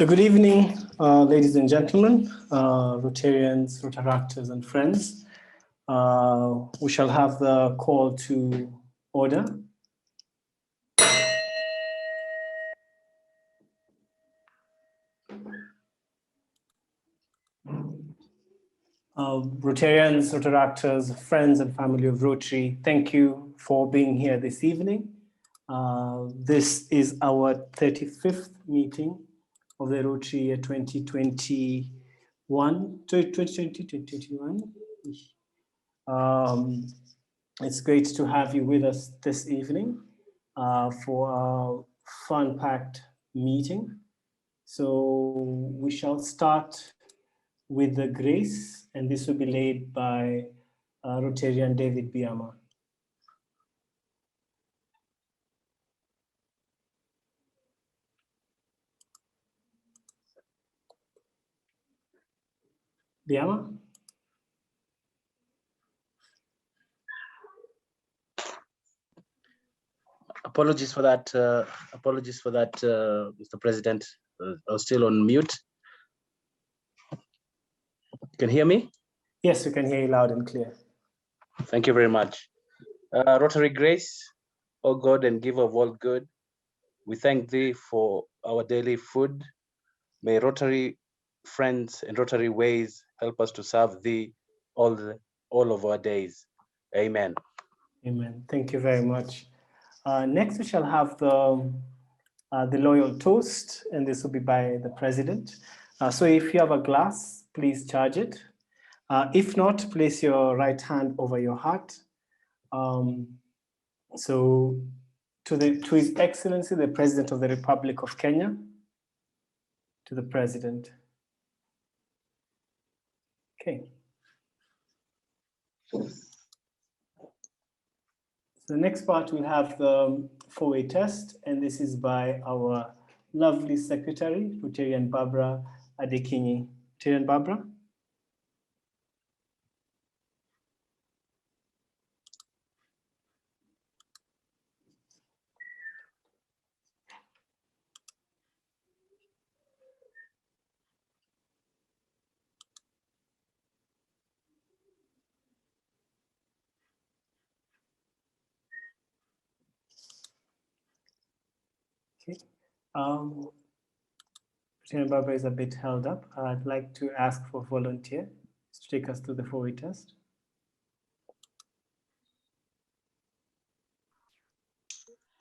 So good evening, ladies and gentlemen, Rotarians, Rotaractors, and friends. We shall have the call to order. Rotarians, Rotaractors, friends, and family of Rotary, thank you for being here this evening. This is our 35th meeting of the Rotary year 2021. It's great to have you with us this evening for a fun-packed meeting. So we shall start with the grace, and this will be led by Rotarian David Biama. Biama? Apologies for that, Mr. President. I was still on mute. You can hear me? Yes, we can hear you loud and clear. Thank you very much. Rotary Grace, O God and giver of all good, we thank thee for our daily food. May Rotary friends and Rotary ways help us to serve thee all of our days. Amen. Amen. Thank you very much. Next, we shall have the loyal toast, and this will be by the president. So if you have a glass, please charge it. If not, place your right hand over your heart. So to His Excellency, the President of the Republic of Kenya, to the President. Okay. So the next part, we have the four-way test, and this is by our lovely secretary, Rotarian Barbara Adekinyi. Rotarian Barbara? Okay. Rotarian Barbara is a bit held up. I'd like to ask for a volunteer to take us through the four-way test.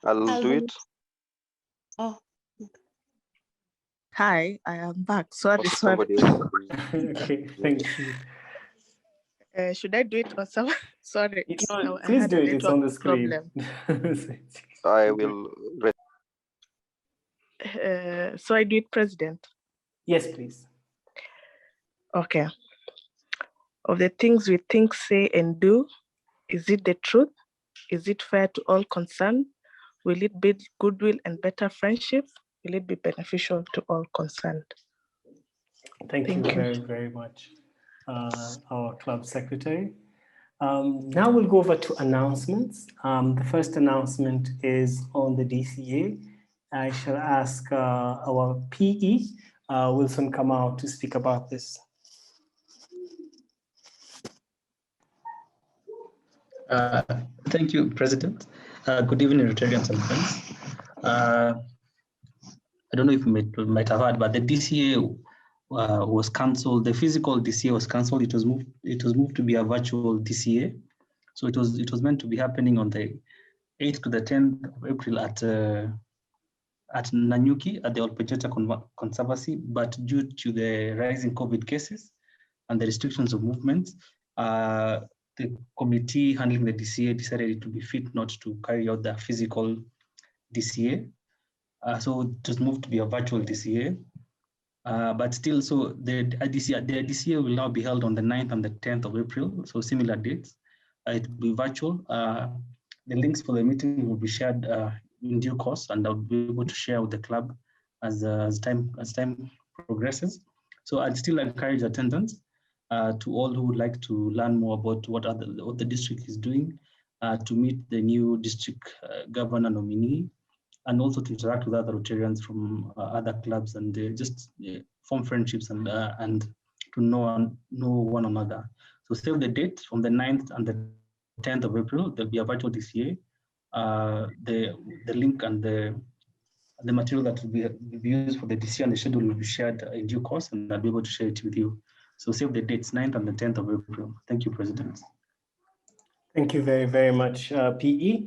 I'll do it. Oh. Hi, I am back. Sorry. Somebody else. Okay, thank you. Should I do it or someone? Sorry. No, please do it. It's on the screen. I will. So I do it, President? Yes, please. Okay. Of the things we think, say, and do, is it the truth? Is it fair to all concerned? Will it build goodwill and better friendships? Will it be beneficial to all concerned? Thank you very, very much, our club secretary. Now we'll go over to announcements. The first announcement is on the DCA. I shall ask our PE, Wilson Kamau, to speak about this. Thank you, President. Good evening, Rotarians and friends. I don't know if you might have heard, but the DCA was cancelled. The physical DCA was cancelled. It was moved to be a virtual DCA. So it was meant to be happening on the 8th to the 10th of April at Nanyuki at the Olpejeta Conservancy, but due to the rising COVID cases and the restrictions of movements, the committee handling the DCA decided it would be fit not to carry out the physical DCA. So it was moved to be a virtual DCA. But still, so the DCA will now be held on the 9th and the 10th of April, so similar dates. It will be virtual. The links for the meeting will be shared in due course, and I'll be able to share with the club as time progresses. So I'd still encourage attendance to all who would like to learn more about what the district is doing, to meet the new district governor nominee, and also to interact with other Rotarians from other clubs and just form friendships and to know one another. So save the date on the 9th and the 10th of April. There'll be a virtual DCA. The link and the material that will be used for the DCA and the schedule will be shared in due course, and I'll be able to share it with you. So save the dates, 9th and the 10th of April. Thank you, President. Thank you very, very much, PE.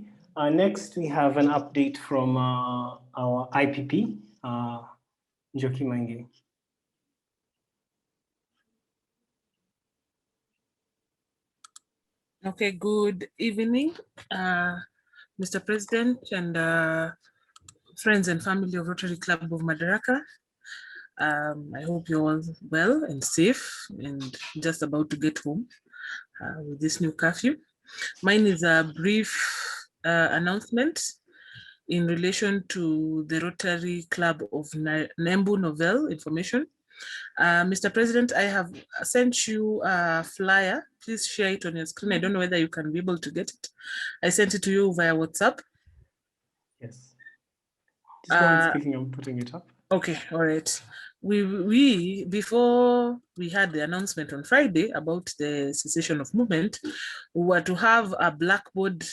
Next, we have an update from our IPP, Njoki Mange. Okay, good evening, Mr. President and friends and family of Rotary Club of Madaraka. I hope you're all well and safe and just about to get home with this new curfew. Mine is a brief announcement in relation to the Rotary Club of Nembu Novel information. Mr. President, I have sent you a flyer. Please share it on your screen. I don't know whether you can be able to get it. I sent it to you via WhatsApp. Yes. Just go on speaking, I'm putting it up. Okay, all right. We before we had the announcement on Friday about the cessation of movement, we were to have a blackboard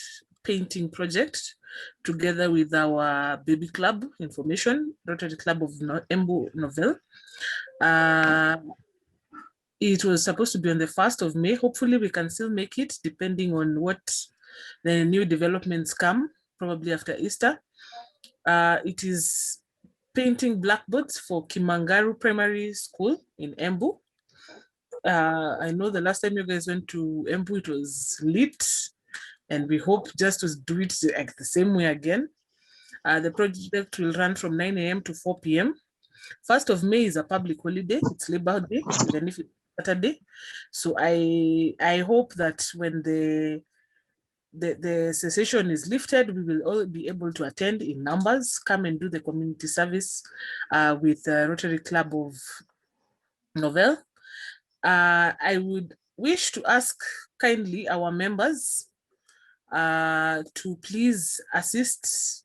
painting project together with our baby club information, Rotary Club of Embu Novel. It was supposed to be on the 1st of May. Hopefully we can still make it depending on what the new developments come, probably after Easter. It is painting blackboards for Kimangaru Primary School in Embu. I know the last time you guys went to Embu, it was lit, and we hope just to do it like the same way again. The project will run from 9 a.m. to 4 p.m. 1st of May is a public holiday. It's Labor Day, even if it's Saturday. So I hope that when the cessation is lifted, we will all be able to attend in numbers, come and do the community service with the Rotary Club of Novel. I would wish to ask kindly our members to please assist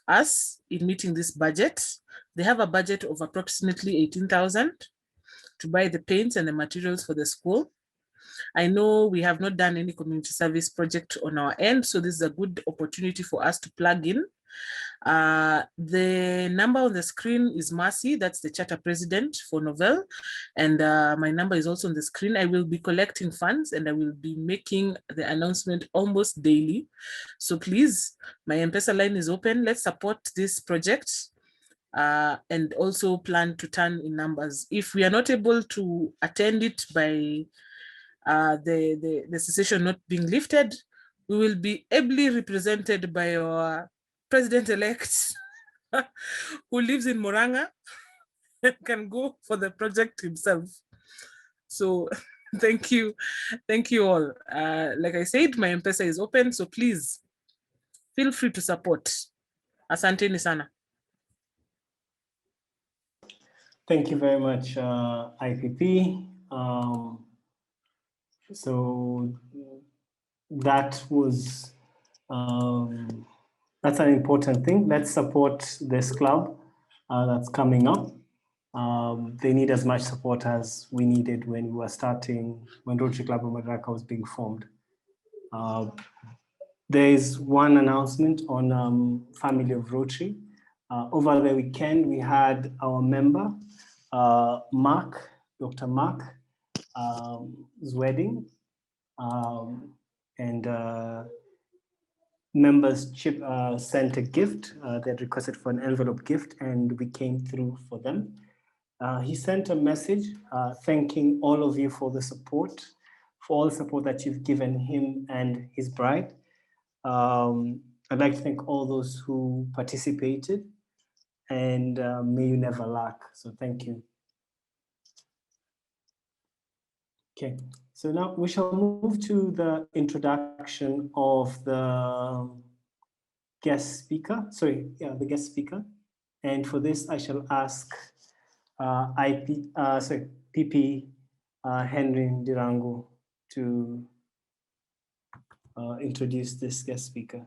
us in meeting this budget. They have a budget of approximately 18,000 to buy the paints and the materials for the school. I know we have not done any community service project on our end, so this is a good opportunity for us to plug in. The number on the screen is Marcy, that's the charter president for Novel, and my number is also on the screen. I will be collecting funds and I will be making the announcement almost daily. So please, my M-Pesa line is open. Let's support this project. And also plan to turn in numbers. If we are not able to attend it by the cessation not being lifted, we will be ably represented by our president-elect who lives in Moranga and can go for the project himself. So thank you all. Like I said, my M-Pesa is open, so please feel free to support. Asanteni sana. Thank you very much, IPP. So that was, that's an important thing. Let's support this club that's coming up. They need as much support as we needed when we were starting, when Rotary Club of Madaraka was being formed. There is one announcement on Family of Rotary. Over the weekend, we had our member, Mark, Dr. Mark, his wedding, and members sent a gift. They had requested for an envelope gift, and we came through for them. He sent a message thanking all of you for the support, for all the support that you've given him and his bride. I'd like to thank all those who participated, and may you never lack. So thank you. Okay, so now we shall move to the introduction of the guest speaker. The guest speaker. And for this, I shall ask PP Henry Ndirango to introduce this guest speaker.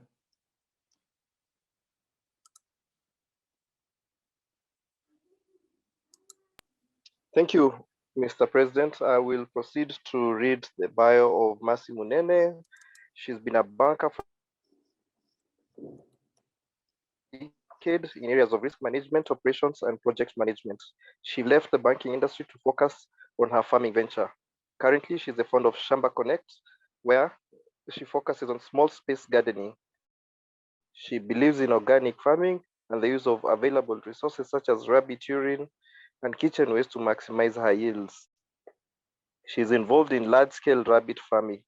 Thank you, Mr. President. I will proceed to read the bio of Mercy Munene. She's been a banker for decades in areas of risk management, operations, and project management. She left the banking industry to focus on her farming venture. Currently, she's the founder of Shamba Connect, where she focuses on small space gardening. She believes in organic farming and the use of available resources such as rabbit urine and kitchen waste to maximize her yields. She's involved in large-scale rabbit farming.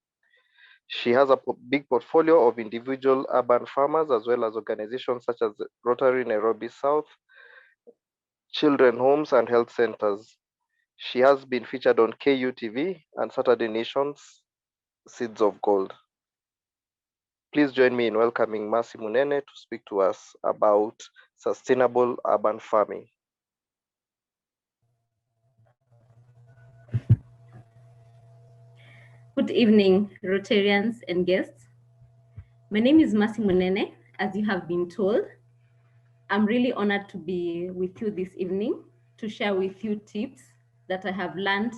She has a big portfolio of individual urban farmers as well as organizations such as Rotary Nairobi South, children homes, and health centers. She has been featured on KUTV and Saturday Nation's Seeds of Gold. Please join me in welcoming Mercy Munene to speak to us about sustainable urban farming. Good evening, Rotarians and guests. My name is Mercy Munene, as you have been told. I'm really honored to be with you this evening to share with you tips that I have learned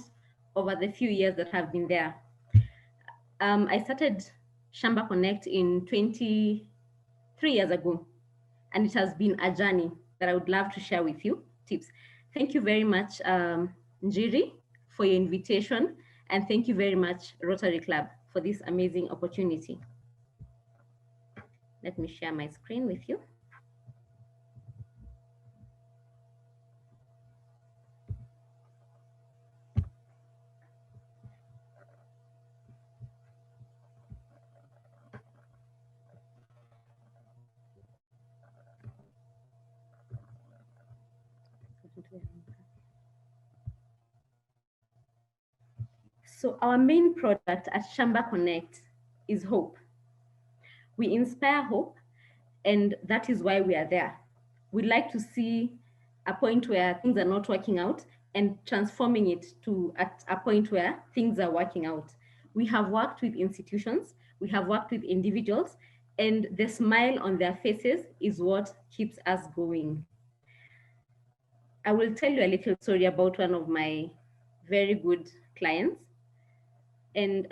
over the few years that I've been there. I started Shamba Connect in 3 years ago, and it has been a journey that I would love to share with you tips. Thank you very much, Njiri, for your invitation, and thank you very much, Rotary Club, for this amazing opportunity. Let me share my screen with you. So our main product at Shamba Connect is hope. We inspire hope, and that is why we are there. We'd like to see a point where things are not working out and transforming it to a point where things are working out. We have worked with institutions, we have worked with individuals, and the smile on their faces is what keeps us going. I will tell you a little story about one of my very good clients. And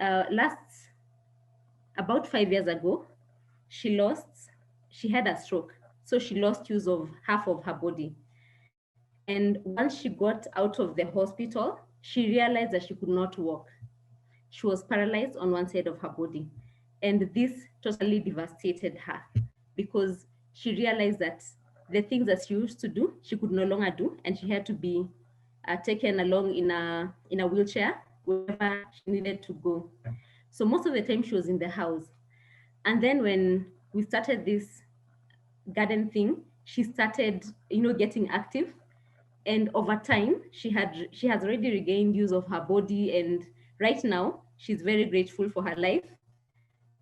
about 5 years ago, she had a stroke. So she lost use of half of her body. And once she got out of the hospital, she realized that she could not walk. She was paralyzed on one side of her body. And this totally devastated her because she realized that the things that she used to do, she could no longer do, and she had to be taken along in a wheelchair wherever she needed to go. So most of the time she was in the house. And then when we started this garden thing, she started, getting active. And over time, she has already regained use of her body. And right now, she's very grateful for her life.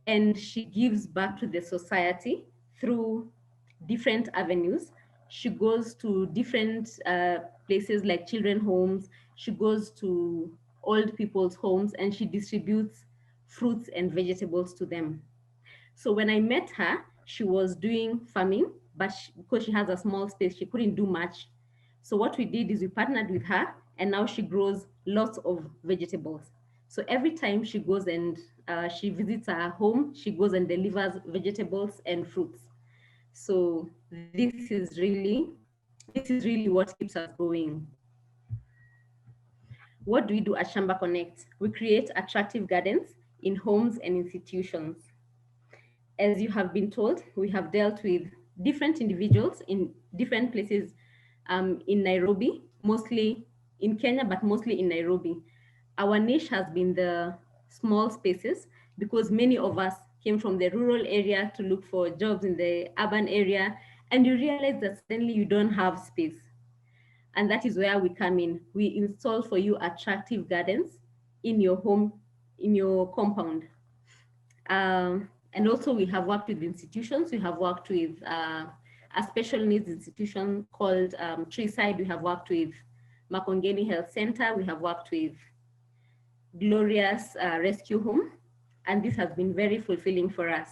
And she gives back to the society through different avenues. She goes to different places like children homes. She goes to old people's homes, and she distributes fruits and vegetables to them. So when I met her, she was doing farming, but because she has a small space, she couldn't do much. So what we did is we partnered with her, and now she grows lots of vegetables. So every time she goes and she visits our home, she goes and delivers vegetables and fruits. So this is really what keeps us going. What do we do at Shamba Connect? We create attractive gardens in homes and institutions. As you have been told, we have dealt with different individuals in different places in Nairobi, mostly in Kenya, but mostly in Nairobi. Our niche has been the small spaces because many of us came from the rural area to look for jobs in the urban area, and you realize that suddenly you don't have space. And that is where we come in. We install for you attractive gardens in your home, in your compound. And also we have worked with institutions. We have worked with a special needs institution called Treeside. We have worked with Makongeni Health Center. We have worked with Glorious Rescue Home. And this has been very fulfilling for us.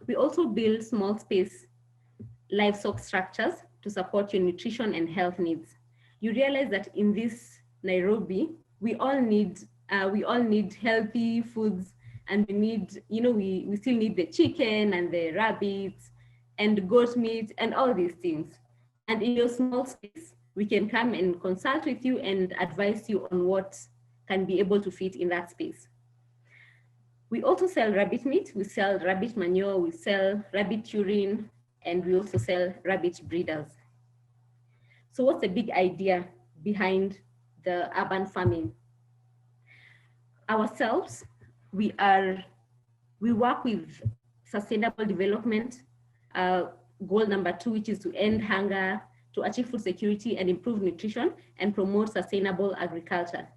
We also build small space livestock structures to support your nutrition and health needs. You realize that in this Nairobi, we all need healthy foods, and we need, we still need the chicken and the rabbits and goat meat and all these things. And in your small space, we can come and consult with you and advise you on what can be able to fit in that space. We also sell rabbit meat, we sell rabbit manure, we sell rabbit urine, and we also sell rabbit breeders. So what's the big idea behind the urban farming? Ourselves, we work with sustainable development, goal number 2, which is to end hunger, to achieve food security and improve nutrition, and promote sustainable agriculture.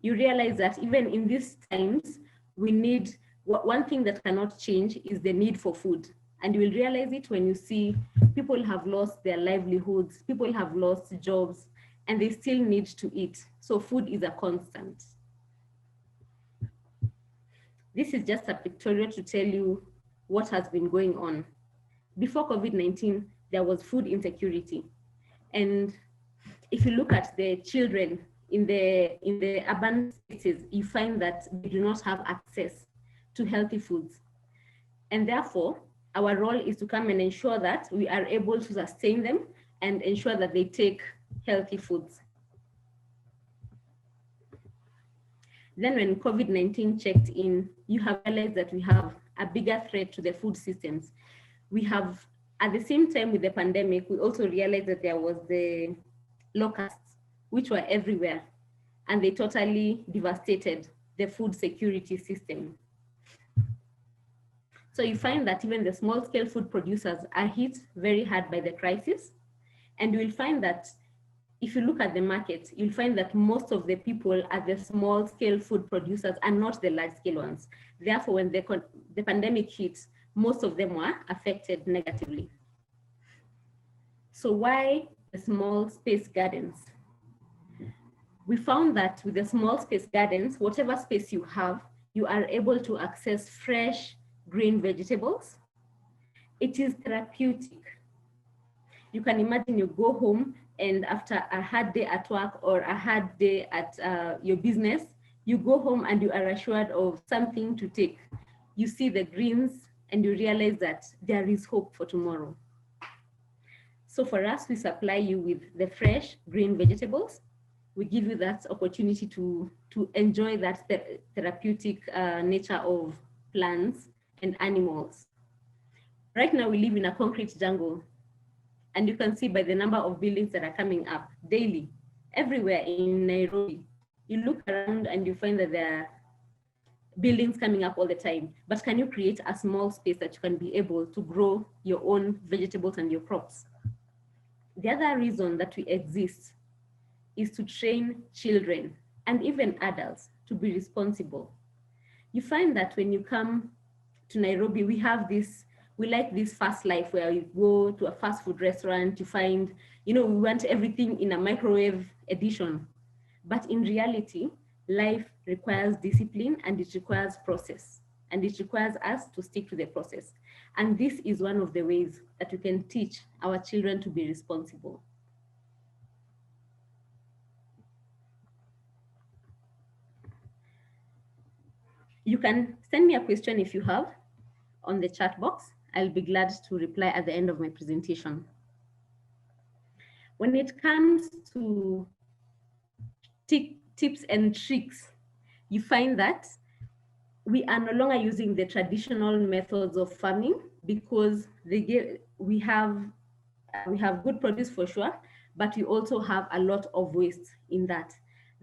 You realize that even in these times, we need, one thing that cannot change is the need for food. And you will realize it when you see people have lost their livelihoods, people have lost jobs, and they still need to eat. So food is a constant. This is just a pictorial to tell you what has been going on. Before COVID-19, there was food insecurity. And if you look at the children in the urban spaces, you find that they do not have access to healthy foods. And therefore, our role is to come and ensure that we are able to sustain them and ensure that they take healthy foods. Then when COVID-19 checked in, you have realized that we have a bigger threat to the food systems. We have, at the same time with the pandemic, we also realized that there was the locusts, which were everywhere, and they totally devastated the food security system. So you find that even the small-scale food producers are hit very hard by the crisis. And you will find that if you look at the market, you'll find that most of the people are the small-scale food producers and not the large-scale ones. Therefore, when the pandemic hit, most of them were affected negatively. So why the small space gardens? We found that with the small space gardens, whatever space you have, you are able to access fresh green vegetables. It is therapeutic. You can imagine you go home and after a hard day at work or a hard day at your business, you go home and you are assured of something to take. You see the greens and you realize that there is hope for tomorrow. So for us, we supply you with the fresh green vegetables. We give you that opportunity to enjoy that therapeutic nature of plants and animals. Right now we live in a concrete jungle, and you can see by the number of buildings that are coming up daily, everywhere in Nairobi. You look around and you find that there are buildings coming up all the time, but can you create a small space that you can be able to grow your own vegetables and your crops? The other reason that we exist is to train children and even adults to be responsible. You find that when you come to Nairobi, we like this fast life where you go to a fast food restaurant, you find, we want everything in a microwave edition. But in reality, life requires discipline and it requires process. And it requires us to stick to the process. And this is one of the ways that we can teach our children to be responsible. You can send me a question if you have on the chat box. I'll be glad to reply at the end of my presentation. When it comes to tips and tricks, you find that we are no longer using the traditional methods of farming because we have good produce for sure, but we also have a lot of waste in that.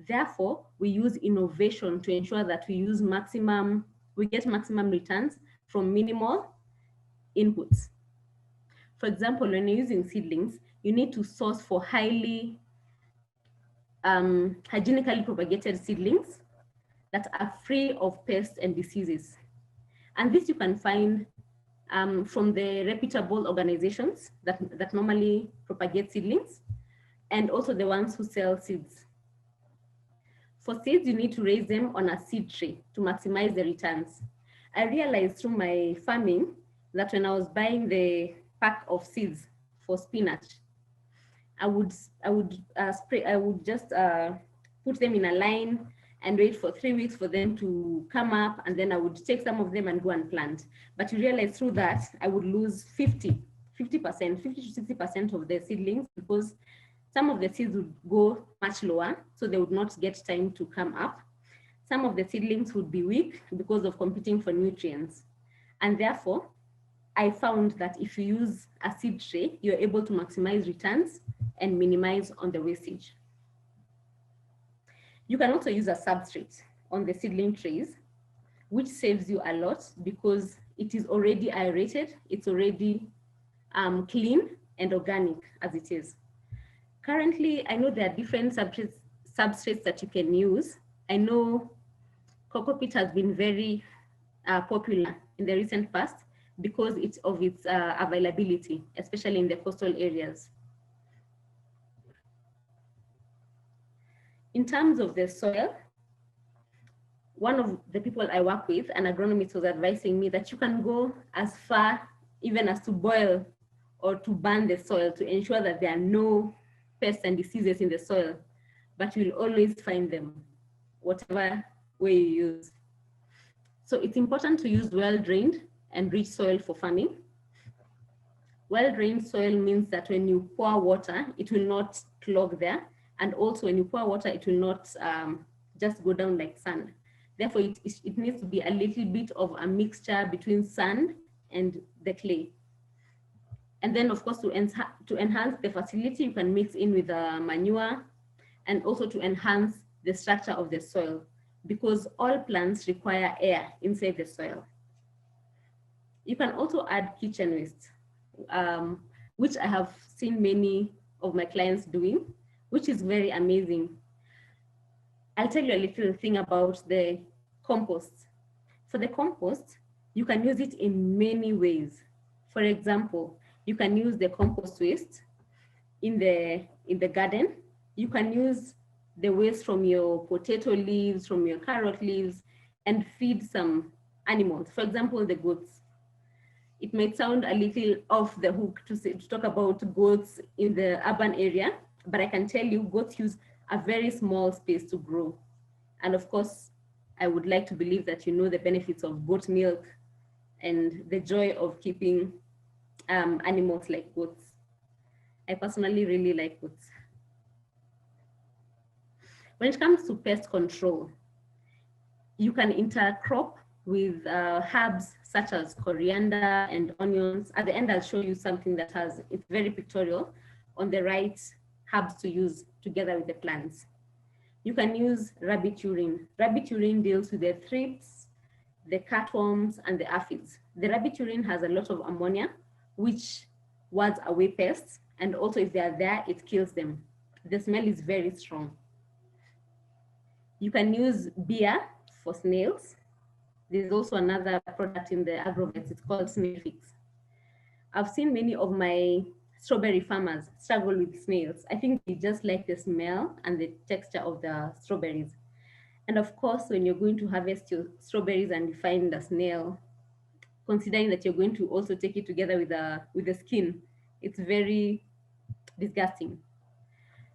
Therefore, we use innovation to ensure that we get maximum returns from minimal inputs. For example, when you're using seedlings, you need to source for highly hygienically propagated seedlings that are free of pests and diseases. And this you can find from the reputable organizations that normally propagate seedlings, and also the ones who sell seeds. For seeds, you need to raise them on a seed tray to maximize the returns. I realized through my farming that when I was buying the pack of seeds for spinach, I would just put them in a line and wait for 3 weeks for them to come up, and then I would take some of them and go and plant. But you realize through that, I would lose 50 to 60% of the seedlings, because some of the seeds would go much lower, so they would not get time to come up. Some of the seedlings would be weak because of competing for nutrients. And therefore, I found that if you use a seed tray, you're able to maximize returns and minimize on the wastage. You can also use a substrate on the seedling trays, which saves you a lot because it is already aerated, it's already clean and organic as it is. Currently, I know there are different substrates that you can use. I know coco peat has been very popular in the recent past because of its availability, especially in the coastal areas. In terms of the soil, one of the people I work with, an agronomist, was advising me that you can go as far even as to boil or to burn the soil to ensure that there are no pests and diseases in the soil, but you'll always find them, whatever way you use. So it's important to use well-drained and rich soil for farming. Well-drained soil means that when you pour water, it will not clog there. And also when you pour water, it will not just go down like sand. Therefore, it needs to be a little bit of a mixture between sand and the clay. And then of course, to enhance the fertility, you can mix in with manure, and also to enhance the structure of the soil, because all plants require air inside the soil. You can also add kitchen waste, which I have seen many of my clients doing, which is very amazing. I'll tell you a little thing about the compost. For the compost, you can use it in many ways. For example, you can use the compost waste in the garden. You can use the waste from your potato leaves, from your carrot leaves, and feed some animals. For example, the goats. It might sound a little off the hook to talk about goats in the urban area, but I can tell you goats use a very small space to grow. And of course, I would like to believe that you know the benefits of goat milk and the joy of keeping animals like goats. I personally really like goats. When it comes to pest control, you can intercrop with herbs such as coriander and onions. At the end, I'll show you something that it's very pictorial on the right herbs to use together with the plants. You can use rabbit urine. Rabbit urine deals with the thrips, the cutworms, and the aphids. The rabbit urine has a lot of ammonia, which wards away pests, and also if they are there, it kills them. The smell is very strong. You can use beer for snails. There's also another product in the agrovets, it's called snail fix. I've seen many of my strawberry farmers struggle with snails. I think they just like the smell and the texture of the strawberries. And of course, when you're going to harvest your strawberries and you find a snail, considering that you're going to also take it together with the skin, it's very disgusting.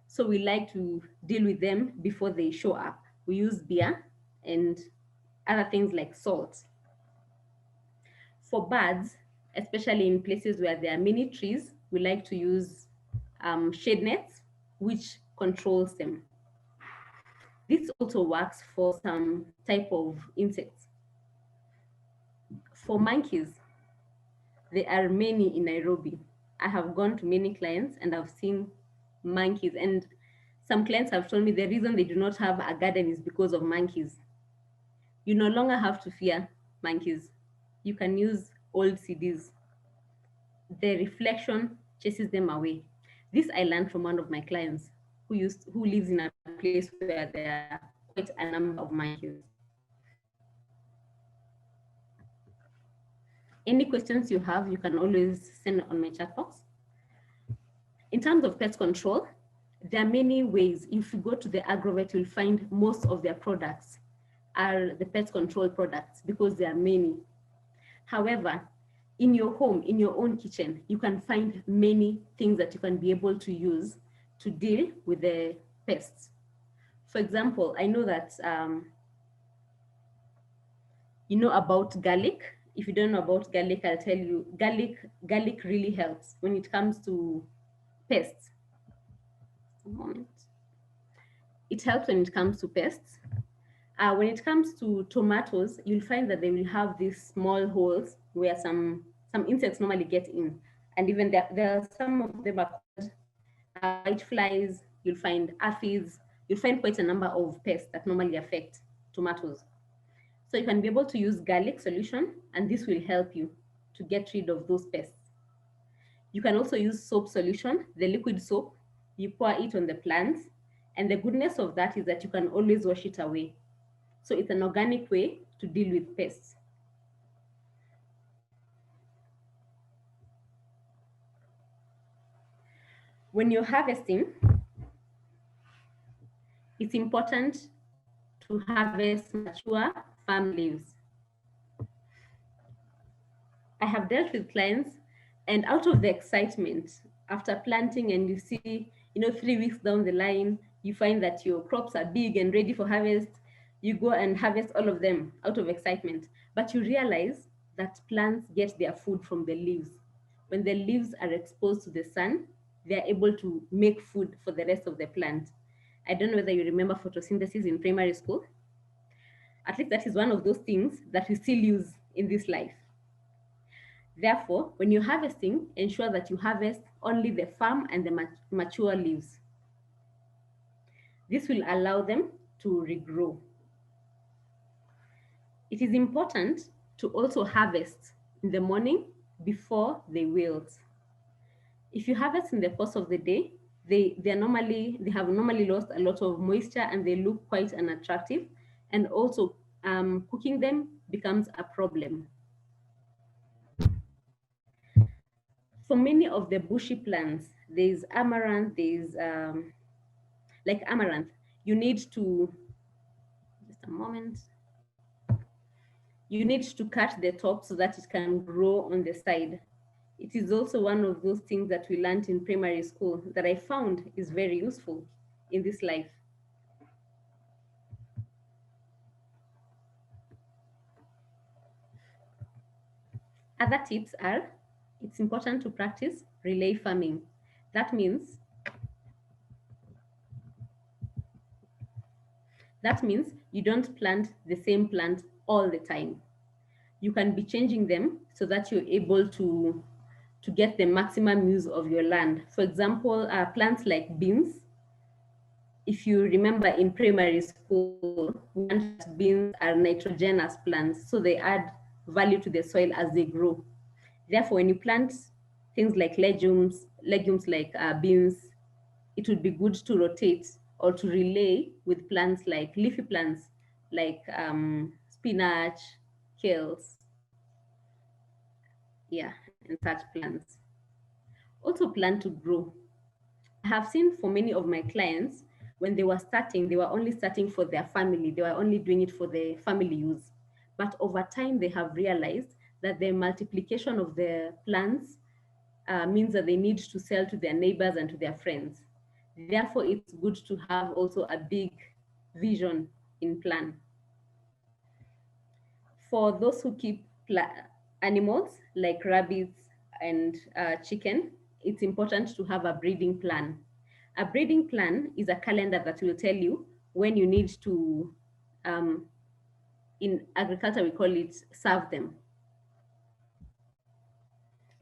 So we like to deal with them before they show up. We use beer and other things like salt. For birds, especially in places where there are many trees, we like to use shade nets, which controls them. This also works for some type of insects. For monkeys, there are many in Nairobi. I have gone to many clients and I've seen monkeys, and some clients have told me the reason they do not have a garden is because of monkeys. You no longer have to fear monkeys. You can use old CDs. The reflection chases them away. This I learned from one of my clients who lives in a place where there are quite a number of monkeys. Any questions you have, you can always send on my chat box. In terms of pest control, there are many ways. If you go to the agrovet, you'll find most of their products are the pest control products because there are many. However, in your home, in your own kitchen, you can find many things that you can be able to use to deal with the pests. For example, I know that you know about garlic. If you don't know about garlic, I'll tell you, garlic really helps when it comes to pests. A moment. It helps when it comes to pests. When it comes to tomatoes, you'll find that they will have these small holes where some insects normally get in. And even there are some of them are called white flies, you'll find aphids, you'll find quite a number of pests that normally affect tomatoes. So you can be able to use garlic solution, and this will help you to get rid of those pests. You can also use soap solution, the liquid soap, you pour it on the plants, and the goodness of that is that you can always wash it away. So it's an organic way to deal with pests. When you're harvesting, it's important to harvest mature farm leaves. I have dealt with clients, and out of the excitement, after planting and you see, 3 weeks down the line, you find that your crops are big and ready for harvest, you go and harvest all of them out of excitement. But you realize that plants get their food from the leaves. When the leaves are exposed to the sun, they're able to make food for the rest of the plant. I don't know whether you remember photosynthesis in primary school. At least that is one of those things that we still use in this life. Therefore, when you're harvesting, ensure that you harvest only the firm and the mature leaves. This will allow them to regrow. It is important to also harvest in the morning before they wilt. If you harvest in the course of the day, they have normally lost a lot of moisture and they look quite unattractive, and also cooking them becomes a problem. For many of the bushy plants, there's amaranth, like amaranth, you need to, just a moment, you need to cut the top so that it can grow on the side. It is also one of those things that we learned in primary school that I found is very useful in this life. Other tips are, it's important to practice relay farming. That means you don't plant the same plant all the time. You can be changing them so that you're able to get the maximum use of your land. For example, plants like beans. If you remember in primary school, beans are nitrogenous plants, so they add value to the soil as they grow. Therefore, when you plant things like legumes like beans, it would be good to rotate or to relay with plants like leafy plants like spinach, kales, and such plants. Also plan to grow. I have seen for many of my clients, when they were starting, they were only starting for their family. They were only doing it for the family use. But over time, they have realized that the multiplication of the plants means that they need to sell to their neighbors and to their friends. Therefore, it's good to have also a big vision in plan. For those who keep animals like rabbits and chicken, it's important to have a breeding plan. A breeding plan is a calendar that will tell you when you need to, in agriculture, we call it serve them.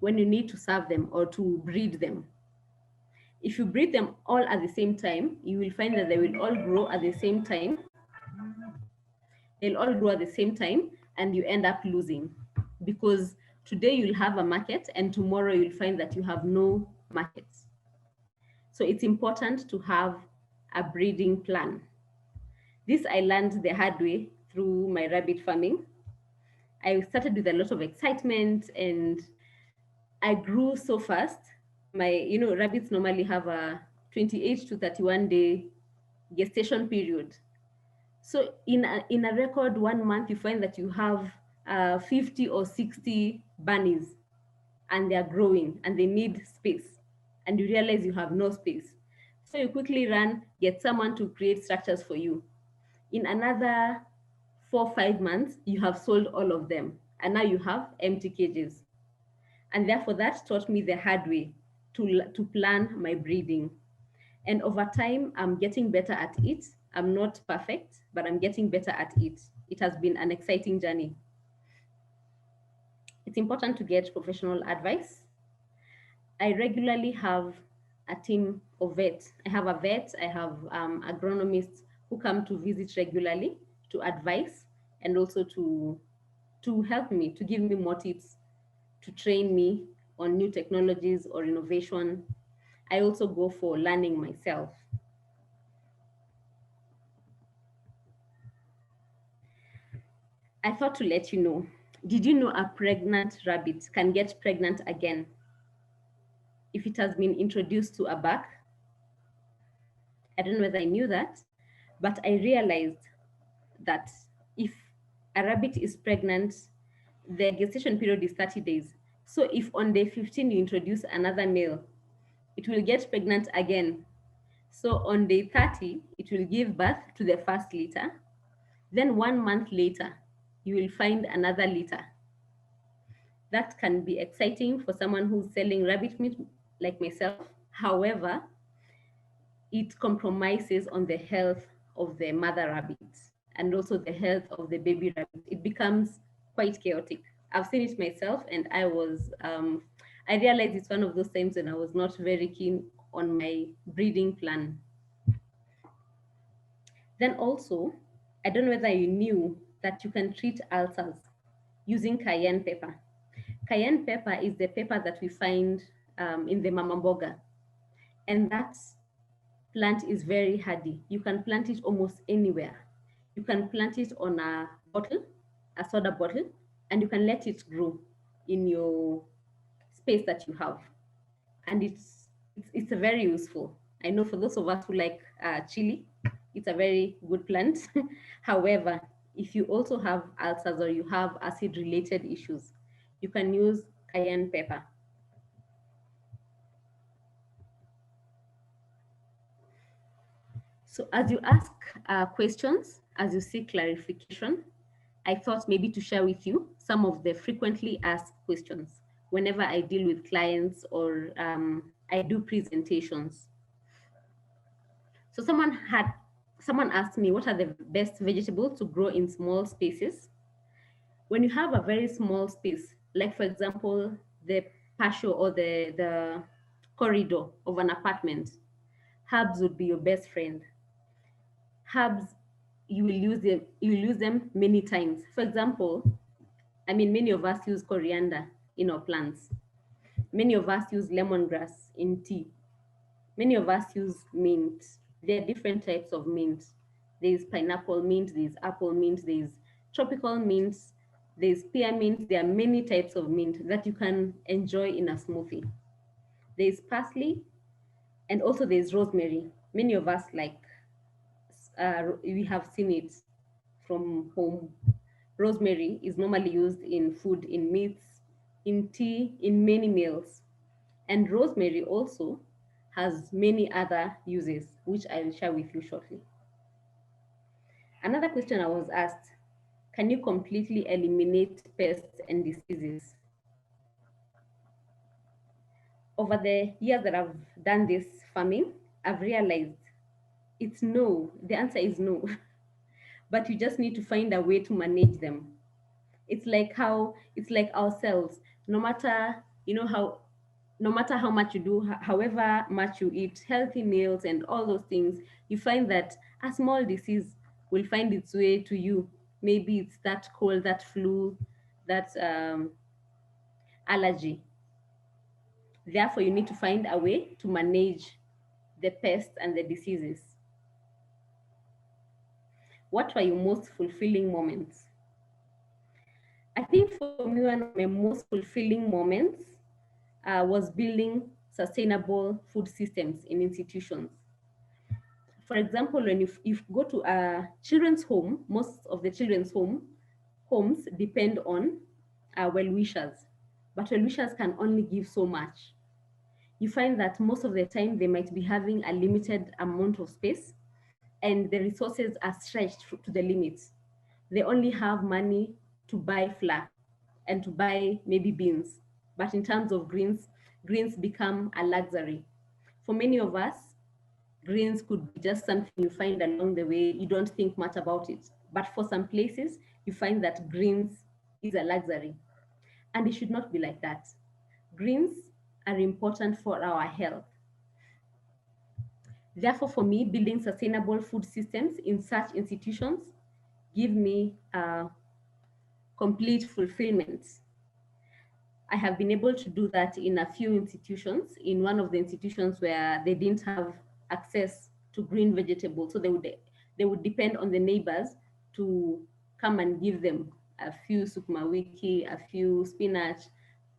When you need to serve them or to breed them. If you breed them all at the same time, you will find that they will all grow at the same time. They'll all grow at the same time, and you end up losing, because today you'll have a market and tomorrow you'll find that you have no markets. So it's important to have a breeding plan. This I learned the hard way through my rabbit farming. I started with a lot of excitement and I grew so fast. Rabbits normally have a 28 to 31 day gestation period. So in a record 1 month, you find that you have 50 or 60 bunnies, and they're growing and they need space, and you realize you have no space. So you quickly run, get someone to create structures for you. In another 4 or 5 months, you have sold all of them. And now you have empty cages. And therefore that taught me the hard way to plan my breeding. And over time, I'm getting better at it. I'm not perfect, but I'm getting better at it. It has been an exciting journey. It's important to get professional advice. I regularly have a team of vets. I have a vet, I have agronomists who come to visit regularly to advise and also to help me, to give me more tips, to train me on new technologies or innovation. I also go for learning myself. I thought to let you know, did you know a pregnant rabbit can get pregnant again if it has been introduced to a buck? I don't know whether I knew that, but I realized that if a rabbit is pregnant, the gestation period is 30 days. So if on day 15 you introduce another male, it will get pregnant again. So on day 30, it will give birth to the first litter. Then 1 month later, you will find another litter. That can be exciting for someone who's selling rabbit meat like myself. However, it compromises on the health of the mother rabbit and also the health of the baby rabbit. It becomes quite chaotic. I've seen it myself, and I realized it's one of those times when I was not very keen on my breeding plan. Then also, I don't know whether you knew that you can treat ulcers using cayenne pepper. Cayenne pepper is the pepper that we find in the mama mboga, and that plant is very hardy. You can plant it almost anywhere. You can plant it on a bottle, a soda bottle, and you can let it grow in your space that you have. And it's very useful. I know for those of us who like chili, it's a very good plant. However, if you also have ulcers or you have acid-related issues, you can use cayenne pepper. So as you ask questions, as you seek clarification, I thought maybe to share with you some of the frequently asked questions whenever I deal with clients or I do presentations. So someone asked me, what are the best vegetables to grow in small spaces? When you have a very small space, like for example, the patio or the corridor of an apartment, herbs would be your best friend. Herbs, you will use them many times. For example, many of us use coriander in our plants. Many of us use lemongrass in tea. Many of us use mint. There are different types of mint. There's pineapple mint, there's apple mint, there's tropical mint, there's spearmint. There are many types of mint that you can enjoy in a smoothie. There's parsley, and also there's rosemary. Many of us we have seen it from home. Rosemary is normally used in food, in meats, in tea, in many meals. And rosemary also has many other uses, which I will share with you shortly. Another question I was asked, can you completely eliminate pests and diseases? Over the years that I've done this farming, I've realized it's no. The answer is no. But you just need to find a way to manage them. It's like ourselves. No matter how much you do, however much you eat healthy meals and all those things, you find that a small disease will find its way to you. Maybe it's that cold, that flu, that allergy. Therefore, you need to find a way to manage the pests and the diseases. What were your most fulfilling moments? I think for me, one of my most fulfilling moments was building sustainable food systems in institutions. For example, when you go to a children's home, most of the children's homes depend on well-wishers, but well-wishers can only give so much. you find that most of the time they might be having a limited amount of space and the resources are stretched to the limits. They only have money to buy flour and to buy maybe beans. But in terms of greens, greens become a luxury. For many of us, greens could be just something you find along the way. You don't think much about it. But for some places, you find that greens is a luxury. And it should not be like that. Greens are important for our health. Therefore, for me, building sustainable food systems in such institutions give me complete fulfillment. I have been able to do that in a few institutions. In one of the institutions where they didn't have access to green vegetables, so they would depend on the neighbors to come and give them a few sukuma wiki, a few spinach.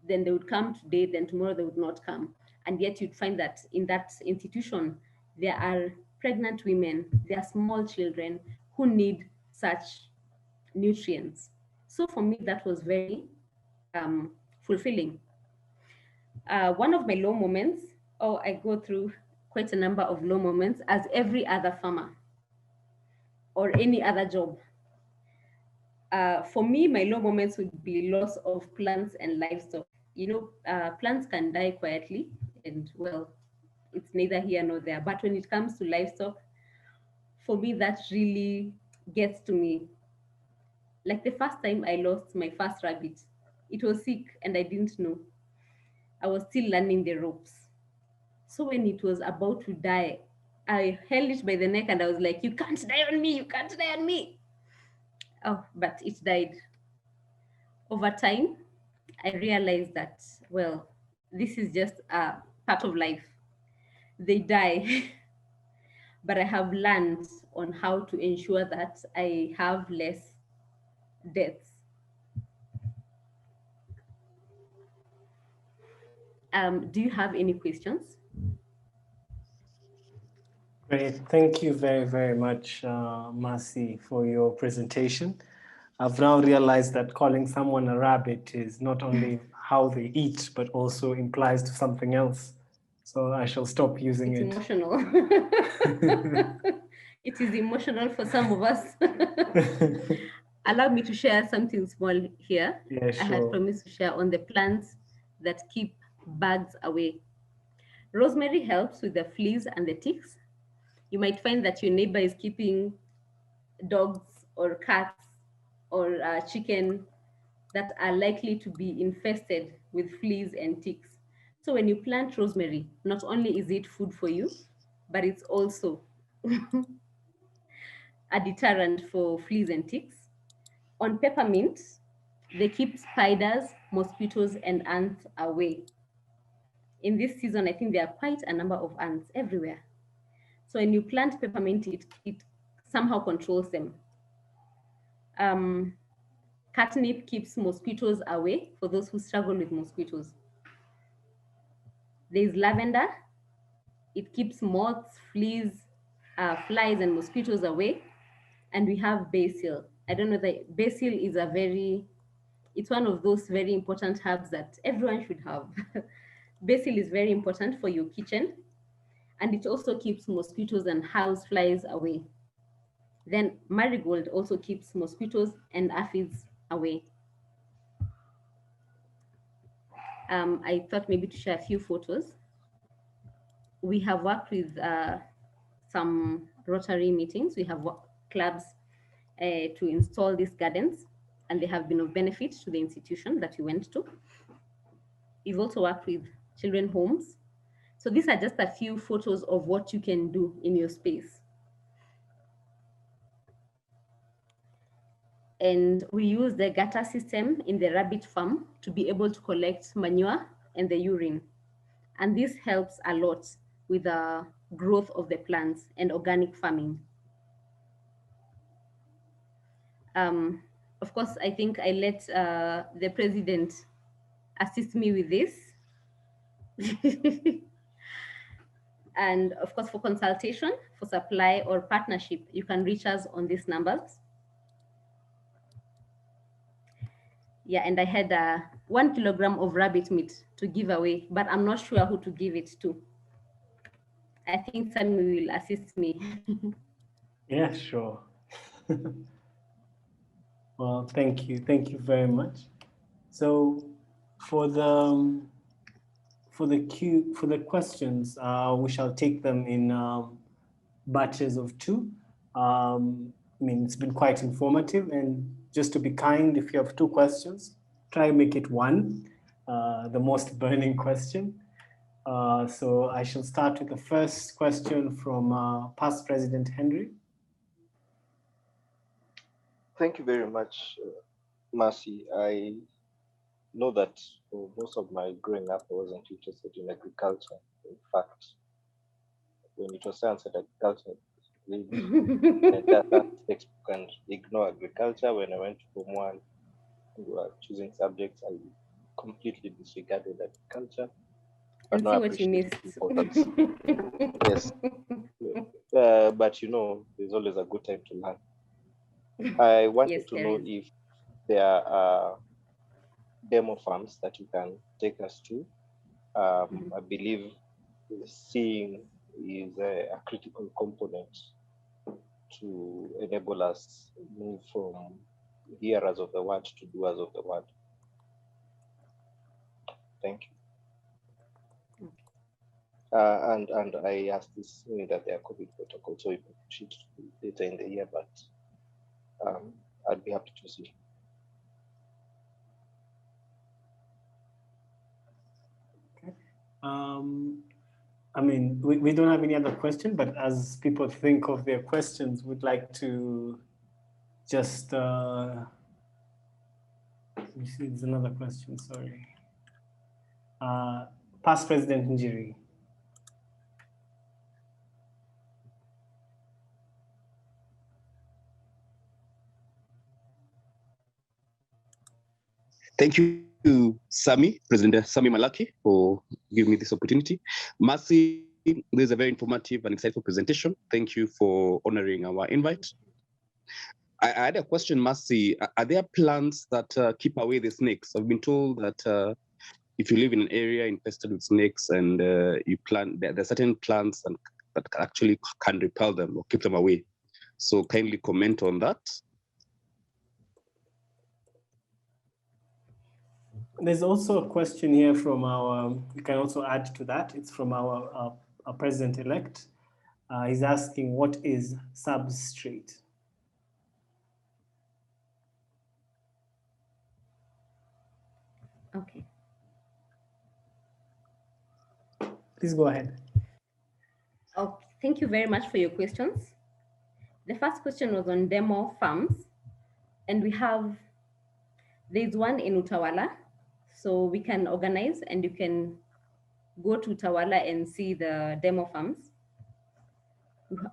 Then they would come today, then tomorrow they would not come. And yet you'd find that in that institution, there are pregnant women, there are small children who need such nutrients. So for me, that was very fulfilling. One of my low moments, I go through quite a number of low moments as every other farmer or any other job. For me, my low moments would be loss of plants and livestock. You know, plants can die quietly and well, it's neither here nor there. But when it comes to livestock, for me, that really gets to me. Like the first time I lost my first rabbit, it was sick and I didn't know. I was still learning the ropes. So when it was about to die, I held it by the neck and I was like, you can't die on me, you can't die on me. Oh, but it died. Over time, I realized that, well, this is just a part of life. They die. But I have learned on how to ensure that I have less deaths. Do you have any questions? Great. Thank you very, very much, Marcy, for your presentation. I've now realized that calling someone a rabbit is not only how they eat, but also implies to something else. So I shall stop using It's it. Emotional. It is emotional for some of us. Allow me to share something small here. Yeah, I had sure. promised to share on the plants that keep bugs away. Rosemary helps with the fleas and the ticks. You might find that your neighbor is keeping dogs or cats or chicken that are likely to be infested with fleas and ticks. So when you plant rosemary, not only is it food for you, but it's also a deterrent for fleas and ticks. On peppermint, they keep spiders, mosquitoes, and ants away. In this season, I think there are quite a number of ants everywhere. So when you plant peppermint, it somehow controls them. Catnip keeps mosquitoes away for those who struggle with mosquitoes. There's lavender. It keeps moths, fleas, flies, and mosquitoes away. And we have basil. I don't know that basil is it's one of those very important herbs that everyone should have. Basil is very important for your kitchen, and it also keeps mosquitoes and house flies away. Then marigold also keeps mosquitoes and aphids away. I thought maybe to share a few photos. We have worked with some Rotary meetings. We have clubs to install these gardens, and they have been of benefit to the institution that we went to. We've also worked with children homes. So these are just a few photos of what you can do in your space. And we use the gutter system in the rabbit farm to be able to collect manure and the urine. And this helps a lot with the growth of the plants and organic farming. Of course, I think I let the president assist me with this. And of course, for consultation, for supply or partnership, you can reach us on these numbers. Yeah, and I had 1 kilogram of rabbit meat to give away, but I'm not sure who to give it to. I think Sammy will assist me. Yeah, sure. Well, thank you very much. So for the questions, we shall take them in batches of 2. I mean, it's been quite informative, and just to be kind, if you have 2 questions, try and make it 1, the most burning question. So I shall start with the first question from past President Henry. Thank you very much, Mercy. I know that for most of my growing up, I wasn't interested in agriculture. In fact, when it was science and agriculture, textbook and ignore agriculture. When I went to Form 1, we were choosing subjects, I completely disregarded agriculture. And see what you missed. Yes. But you know, there's always a good time to learn. I wanted to know if there are demo farms that you can take us to. I believe seeing is a critical component to enable us move from hearers of the word to doers of the word. Thank you. And I asked this knowing that there are COVID protocols, so we can push it later in the year, but I'd be happy to see. I mean, we don't have any other question, but as people think of their questions, we'd like to just, let me see, there's another question, sorry. Past President Njiri. Thank you, Sami, President Sami Malaki, for giving me this opportunity. Mercy, this is a very informative and insightful presentation. Thank you for honoring our invite. I had a question, Mercy. Are there plants that keep away the snakes? I've been told that if you live in an area infested with snakes and you plant, there are certain plants that actually can repel them or keep them away. So kindly comment on that. There's also a question here from our, you can also add to that. It's from our president-elect. He's asking, what is substrate? Okay. Please go ahead. Oh, thank you very much for your questions. The first question was on demo farms, and there's one in Utawala, so we can organize and you can go to Utawala and see the demo farms.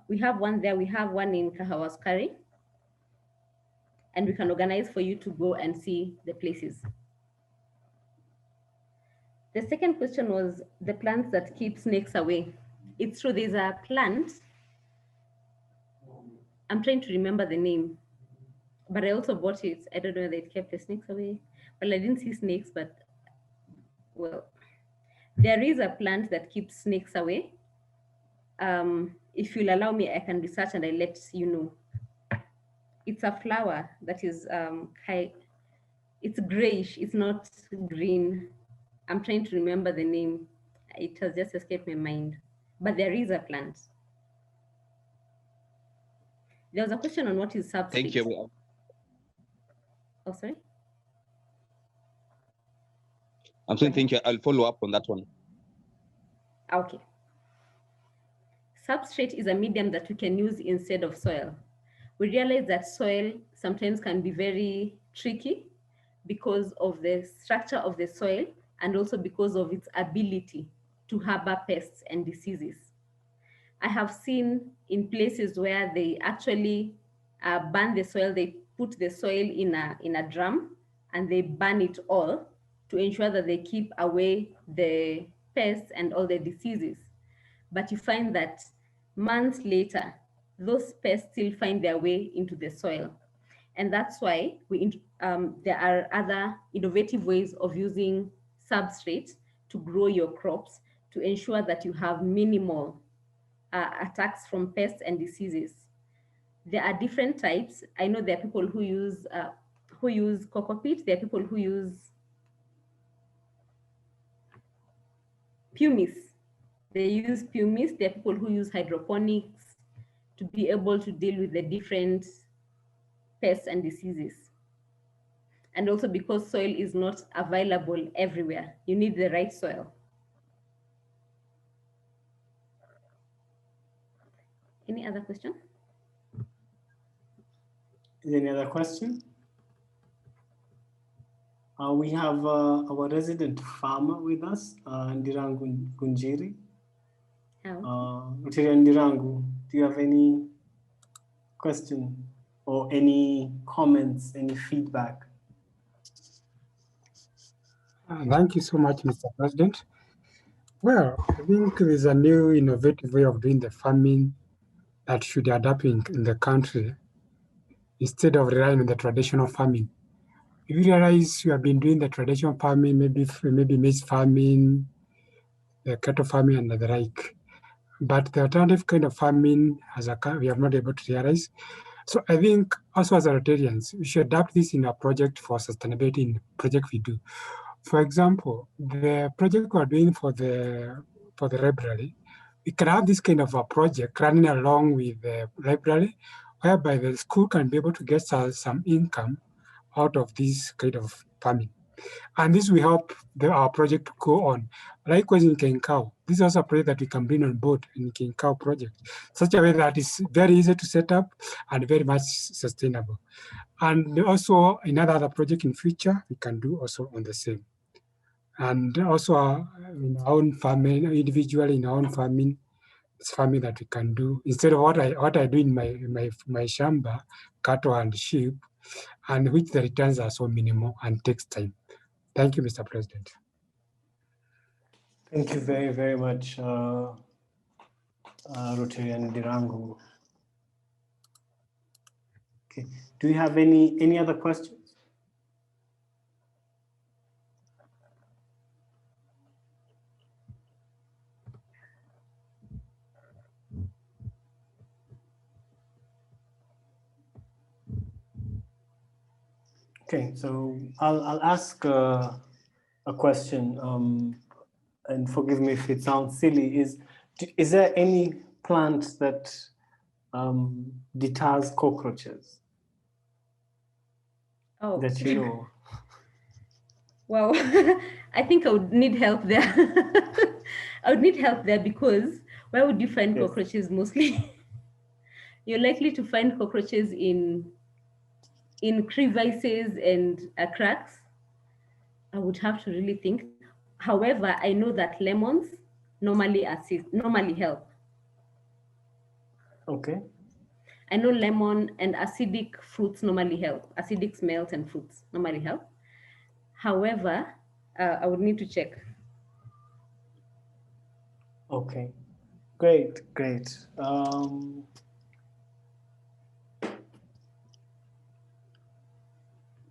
We have one there, we have one in Kahawaskari, and we can organize for you to go and see the places. The second question was the plants that keep snakes away. It's true, there's a plant, I'm trying to remember the name, but I also bought it. I don't know whether it kept the snakes away. Well, I didn't see snakes, but well, there is a plant that keeps snakes away. If you'll allow me, I can research and I'll let you know. It's a flower that is it's grayish, it's not green. I'm trying to remember the name. It has just escaped my mind, but there is a plant. There was a question on what is substrate. Thank you. Oh, sorry? I'm saying thank you. I'll follow up on that one. Okay. Substrate is a medium that we can use instead of soil. We realize that soil sometimes can be very tricky because of the structure of the soil and also because of its ability to harbor pests and diseases. I have seen in places where they actually burn the soil, they put the soil in a drum and they burn it all to ensure that they keep away the pests and all the diseases. But you find that months later, those pests still find their way into the soil. And that's why there are other innovative ways of using substrate to grow your crops to ensure that you have minimal attacks from pests and diseases. There are different types. I know there are people who use coco peat. There are people who use pumice. They use pumice. There are people who use hydroponics to be able to deal with the different pests and diseases. And also because soil is not available everywhere, you need the right soil. Any other question? Is any other question? We have our resident farmer with us, Ndirangu Gunjiri. Ndirangu, do you have any question or any comments, any feedback? Thank you so much, Mr. President. Well, I think there's a new innovative way of doing the farming that should be adapting in the country instead of relying on the traditional farming. If you realize you have been doing the traditional farming, maybe maize farming, the cattle farming and the like, but the alternative kind of farming we are not able to realize. So I think also as Rotarians, we should adapt this in a project for sustainability in the project we do. For example, the project we're doing for the library, we can have this kind of a project running along with the library, whereby the school can be able to get some income out of this kind of farming. And this will help our project to go on. Likewise in Kenkau, this is also a project that we can bring on board in Kenkau project, such a way that is very easy to set up and very much sustainable. And also another project in future, we can do also on the same. And also in our own farming, individually in our own farming, it's farming that we can do instead of what I do in my shamba, cattle and sheep, and which the returns are so minimal and takes time. Thank you, Mr. President. Thank you very, very much, Rotarian Ndirangu. Okay. Do you have any other questions? Okay, so I'll ask a question, and forgive me if it sounds silly. Is there any plant that deters cockroaches? Oh, that you know? Well, I think I would need help there. I would need help there because where would you find cockroaches mostly? You're likely to find cockroaches in crevices and cracks. I would have to really think. However, I know that lemons normally help. Okay. I know lemon and acidic fruits normally help. Acidic smells and fruits normally help. However, I would need to check. Okay, great.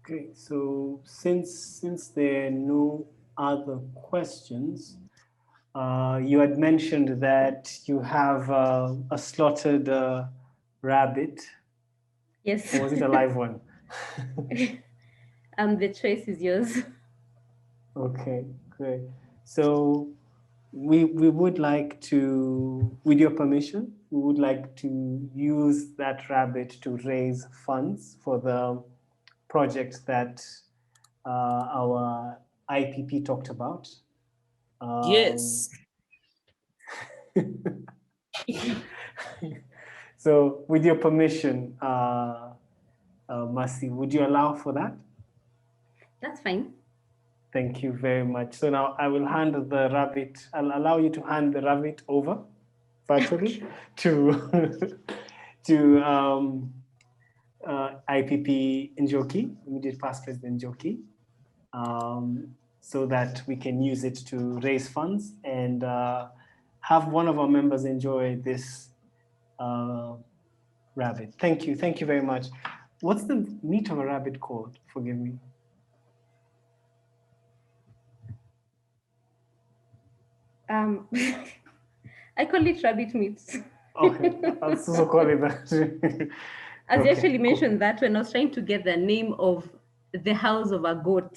Okay, so since there are no other questions, you had mentioned that you have a slaughtered rabbit. Yes. Or was it a live one? The choice is yours. Okay, great. So we would like to, with your permission, we would like to use that rabbit to raise funds for the project that our IPP talked about. Yes. So with your permission, Mercy, would you allow for that? That's fine. Thank you very much. So now I will hand the rabbit, I'll allow you to hand the rabbit over virtually to IPP Njoki, immediate past President Njoki, so that we can use it to raise funds and have one of our members enjoy this rabbit. Thank you very much. What's the meat of a rabbit called? Forgive me. I call it rabbit meat. Okay, I'll also call it that. As you Okay, actually cool. mentioned that when I was trying to get the name of the house of a goat,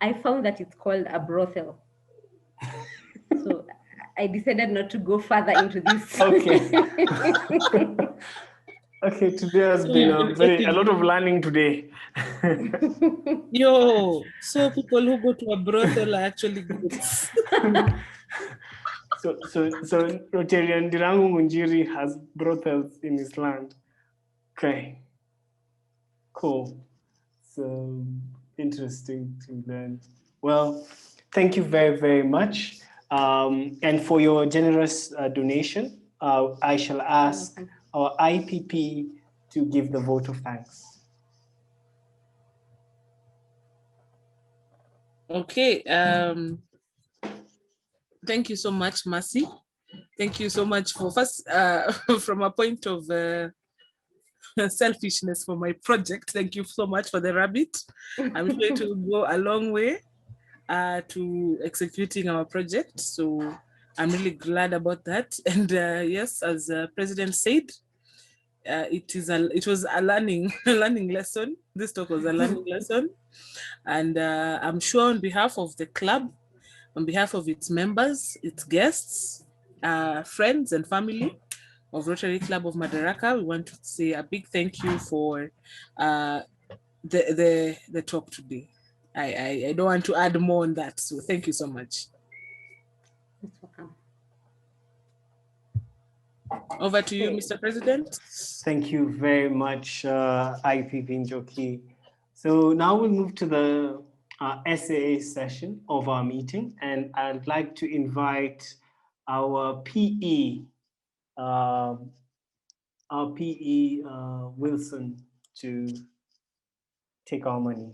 I found that it's called a brothel. So I decided not to go further into this. Okay. Okay, today has So been you've been a lot of learning today. Yo, so people who go to a brothel are actually goats. So Rotarian Dirangu Munjiri has brothels in his land. Okay, cool. So interesting to learn. Well, thank you very, very much. And for your generous donation, I shall ask our IPP to give the vote of thanks. Okay. Thank you so much, Mercy. Thank you so much for first, from a point of selfishness for my project. Thank you so much for the rabbit. I'm sure it will go a long way to executing our project. So I'm really glad about that. And yes, as President said, it was a learning lesson. This talk was a learning lesson. And I'm sure on behalf of the club, on behalf of its members, its guests, friends and family of Rotary Club of Madaraka, we want to say a big thank you for the talk today. I don't want to add more on that, so thank you so much. Over to you, Mr. President. Thank you very much, IPP Njoki. So now we'll move to the SAA session of our meeting, and I'd like to invite our PE, Wilson, to take our money.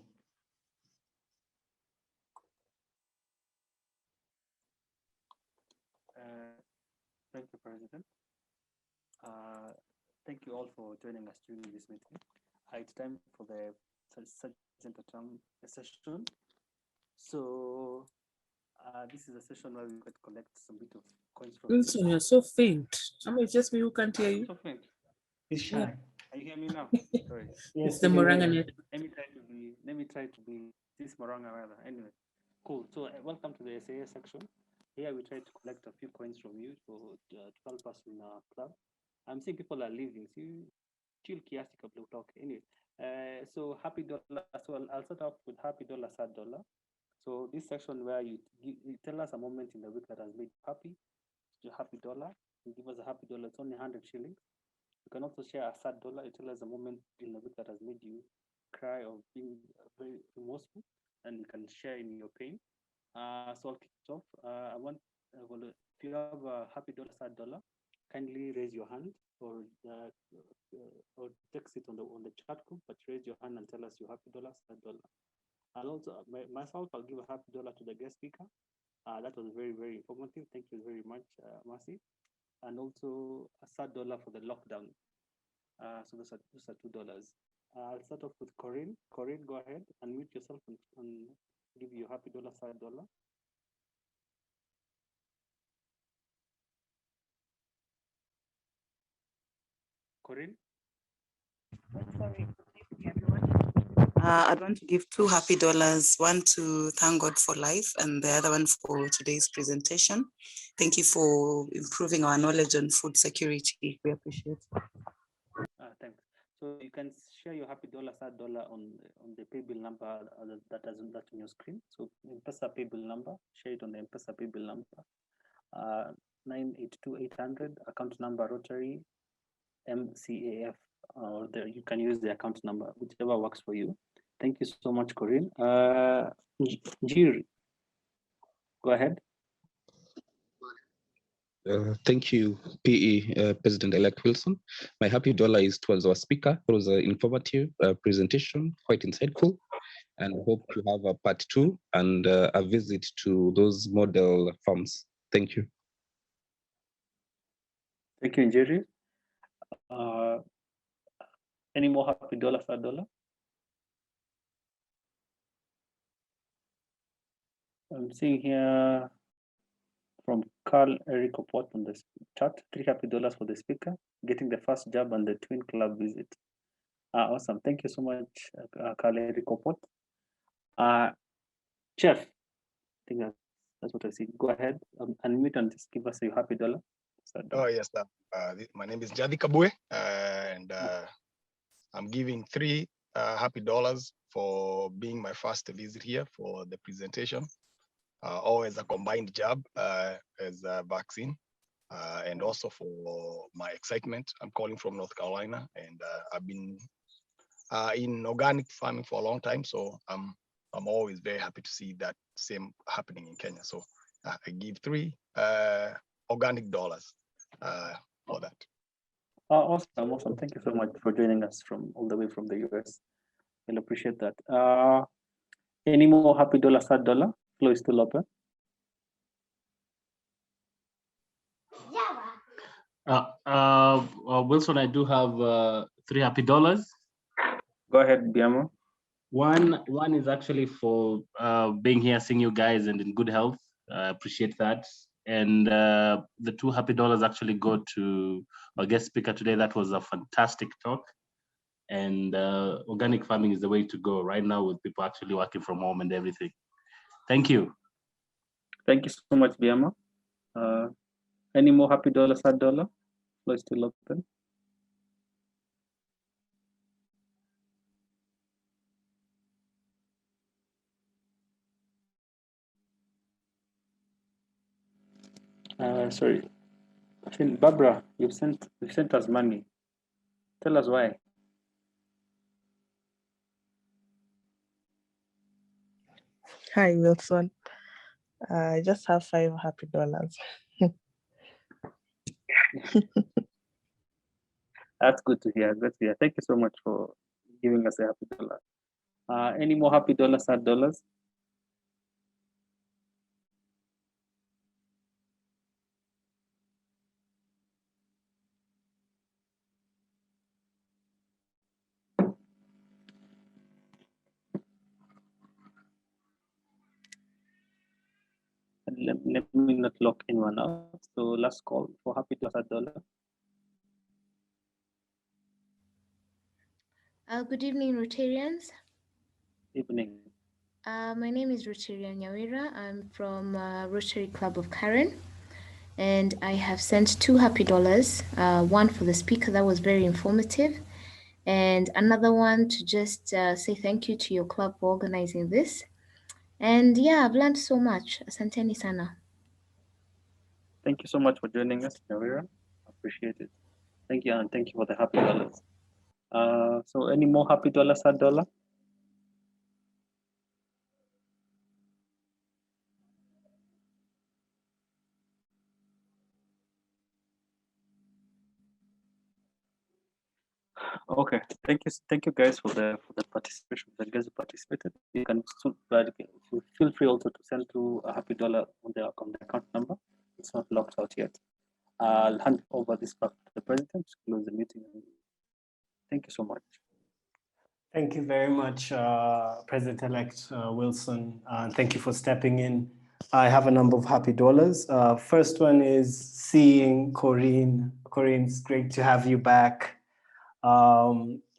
Thank you, President. Thank you all for joining us during this meeting. It's time for the Sergeant session. So this is a session where we could collect some bit of coins from Wilson, you're so faint. It's just me who can't hear you. So faint. He's shy. Yeah. Can you hear me now? Sorry. Yes, It's the we can hear Moranga you. net. Let me try to be this Moranga rather. Anyway, cool. So welcome to the SAA section. Here we try to collect a few coins from you to help us in our club. I'm seeing people are leaving. See, chill kiasi kabla utoke. Anyway, so happy dollar. So I'll start off with happy dollar, sad dollar. So this section where you tell us a moment in the week that has made you happy. Your happy dollar. You give us a happy dollar. It's only 100 shillings. You can also share a sad dollar. You tell us a moment in the week that has made you cry or being very remorseful, and you can share in your pain. So I'll kick it off. If you have a happy dollar, sad dollar, kindly raise your hand or text it on the chat group, but raise your hand and tell us your happy dollar, sad dollar. I'll also, myself, I'll give a happy dollar to the guest speaker. That was very, very informative. Thank you very much, Mercy. And also a sad dollar for the lockdown. So those are $2. I'll start off with Corinne. Corinne, go ahead, unmute yourself and give you a happy dollar, sad dollar. Corinne? Sorry, I'd want to give $2 happy, one to thank God for life and the other one for today's presentation. Thank you for improving our knowledge on food security. We appreciate it. Thanks. So you can share your happy dollar, sad dollar on the pay bill number that on your screen. So M-Pesa pay bill number, share it on the M-Pesa pay bill number. 982-800, account number Rotary MCAF, or you can use the account number, whichever works for you. Thank you so much, Corinne. Jiri, go ahead. Thank you, PE President-elect Wilson. My happy dollar is towards our speaker. It was an informative presentation, quite insightful, and hope to have a part 2 and a visit to those model farms. Thank you. Thank you, Njeri. Any more happy dollar, sad dollar? I'm seeing here from Carl Eric Opot on the chat, $3 happy for the speaker, getting the first job and the twin club visit. Awesome. Thank you so much, Carl Eric Opot. Chef, I think that's what I see. Go ahead, unmute and just give us a happy dollar. Oh, yes, sir. My name is Jadi Kabwe, and I'm giving $3 happy for being my first visit here for the presentation. Always a combined job as a vaccine, and also for my excitement. I'm calling from North Carolina, and I've been in organic farming for a long time, so I'm always very happy to see that same happening in Kenya. So I give $3 organic dollars for that. Awesome. Thank you so much for joining us from all the way from the US. We'll appreciate that. Any more happy dollar, sad dollar? Flow is still open. Wilson, I do have $3 happy. Go ahead, Biamo. One is actually for being here, seeing you guys and in good health. I appreciate that. And the $2 happy actually go to our guest speaker today. That was a fantastic talk. And organic farming is the way to go right now with people actually working from home and everything. Thank you. Thank you so much, Biama. Any more happy dollar, sad dollar? Flow is still open. Sorry, I think Barbara, you've sent us money. Tell us why. Hi, Wilson. I just have $5 happy. That's good to hear. Good to hear. Thank you so much for giving us a happy dollar. Any more happy dollar, sad dollars? Let me not lock anyone out. So last call for happy dollar, sad dollar. Good evening, Rotarians. Evening. My name is Rotarian Nyawira. I'm from Rotary Club of Karen, and I have sent $2 happy. One for the speaker, that was very informative, and another one to just say thank you to your club for organizing this. And yeah, I've learned so much. Asanteni sana. Thank you so much for joining us, Nyawira. Appreciate it. Thank you, and thank you for the happy dollars. So any more happy dollar, sad dollar? Okay, thank you guys for the participation. The guys who participated, you can feel free also to send through a happy dollar on the account number. It's not locked out yet. I'll hand over this back to the president to close the meeting. Thank you so much. Thank you very much, President-elect Wilson. Thank you for stepping in. I have a number of happy dollars. First one is seeing Corinne. Corinne, it's great to have you back.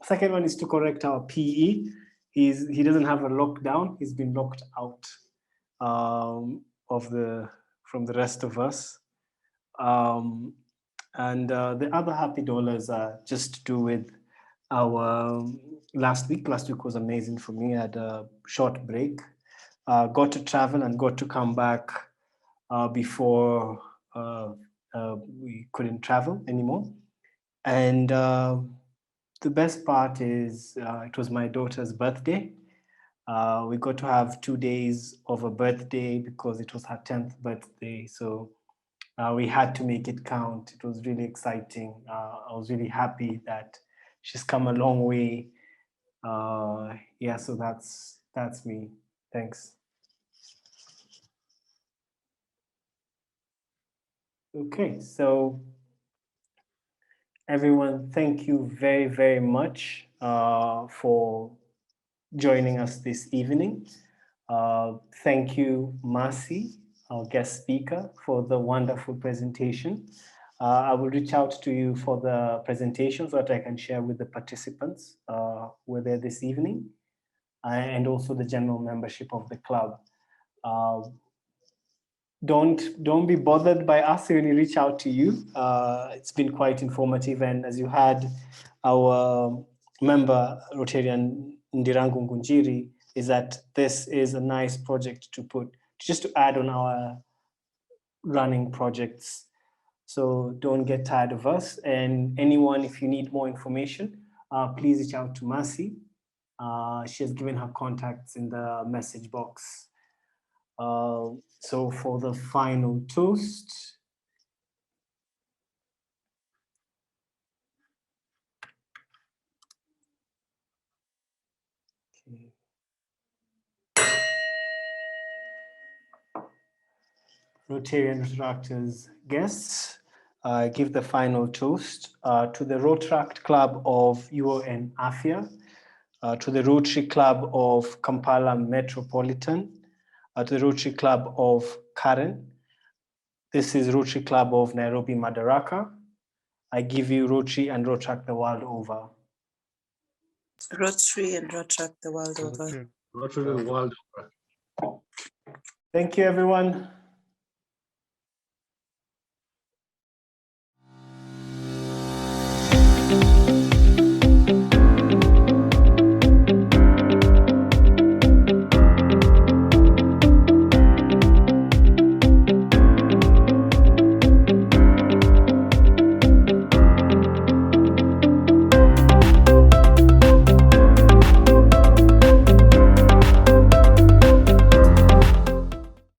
Second one is to correct our PE. He doesn't have a lockdown. He's been locked out from the rest of us. And the other happy dollars are just to do with our last week. Last week was amazing for me. I had a short break. Got to travel and got to come back before we couldn't travel anymore. And the best part is it was my daughter's birthday. We got to have 2 days of a birthday because it was her 10th birthday. So we had to make it count. It was really exciting. I was really happy that she's come a long way. Yeah, so that's me. Thanks. Okay, so everyone, thank you very, very much. for joining us this evening. Thank you, Mercy, our guest speaker, for the wonderful presentation. I will reach out to you for the presentations that I can share with the participants who are there this evening, and also the general membership of the club. Don't be bothered by us when we reach out to you. It's been quite informative, and as you had, our member Rotarian Ndirangu Ngunjiri, is that this is a nice project to just to add on our running projects. So don't get tired of us. And anyone, if you need more information, please reach out to Mercy. She has given her contacts in the message box. So for the final toast, okay. Rotarian Rotaractors guests, give the final toast to the Rotaract Club of UON Afia, to the Rotary Club of Kampala Metropolitan, to the Rotary Club of Karen. This is Rotary Club of Nairobi Madaraka. I give you Rotary and Rotaract the world over. Rotary and Rotaract the world over. Rotary the world over. Thank you, everyone.